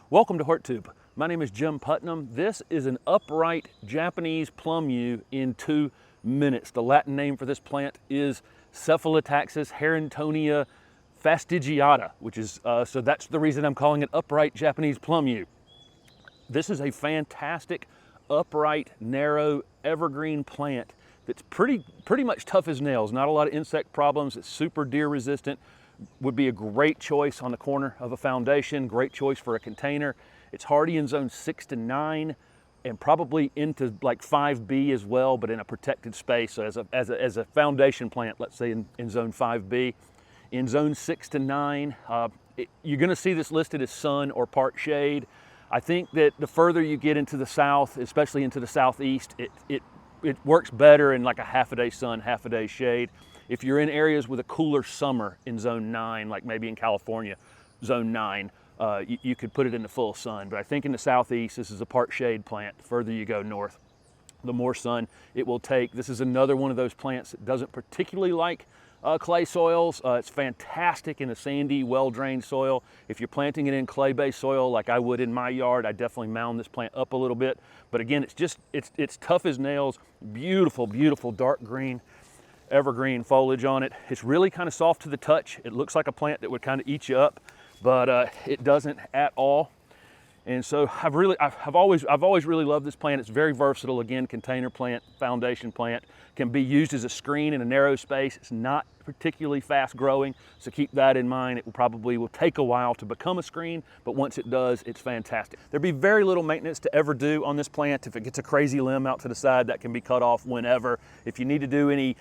Welcome to HortTube. My name is Jim Putnam. This is an upright Japanese plum yew in 2 minutes. The Latin name for this plant is Cephalotaxus HARRINGTONIA Fastigiata, which is, so that's the reason I'm calling it upright Japanese plum yew. This is a fantastic, upright, narrow, evergreen plant that's pretty much tough as nails. Not a lot of insect problems. It's super deer resistant. Would be a great choice on the corner of a foundation, great choice for a container. It's hardy in zone 6 to 9 and probably into like 5B as well, but in a protected space. So as a foundation plant, let's say in zone 5B. In zone 6 to 9, you're gonna see this listed as sun or part shade. I think that the further you get into the south, especially into the southeast, it works better in like a half a day sun, half a day shade. If you're in areas with a cooler summer in zone 9, like maybe in California, zone 9, you could put it in the full sun. But I think in the southeast, this is a part shade plant. The further you go north, the more sun it will take. This is another one of those plants that doesn't particularly like clay soils. It's fantastic in a sandy, well-drained soil. If you're planting it in clay-based soil like I would in my yard, I definitely mound this plant up a little bit. But again, it's tough as nails. Beautiful, beautiful dark green, evergreen foliage on it. It's really kind of soft to the touch. It looks like a plant that would kind of eat you up, but it doesn't at all. And so I've always really loved this plant. It's very versatile. Again, container plant, foundation plant, can be used as a screen in a narrow space. It's not particularly fast growing, so keep that in mind. It probably will take a while to become a screen, but once it does, it's fantastic. There'd be very little maintenance to ever do on this plant. If it gets a crazy limb out to the side, that can be cut off whenever. If you need to do any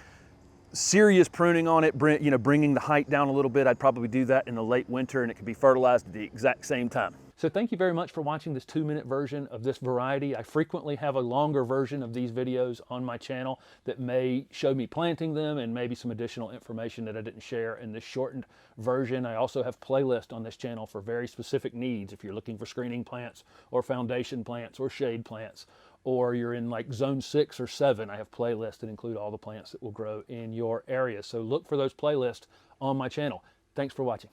serious pruning on it, bringing the height down a little bit, I'd probably do that in the late winter, and it can be fertilized at the exact same time. So thank you very much for watching this 2-minute version of this variety. I frequently have a longer version of these videos on my channel that may show me planting them and maybe some additional information that I didn't share in this shortened version. I also have playlists on this channel for very specific needs. If you're looking for screening plants or foundation plants or shade plants, or you're in like zone 6 or 7, I have playlists that include all the plants that will grow in your area. So look for those playlists on my channel. Thanks for watching.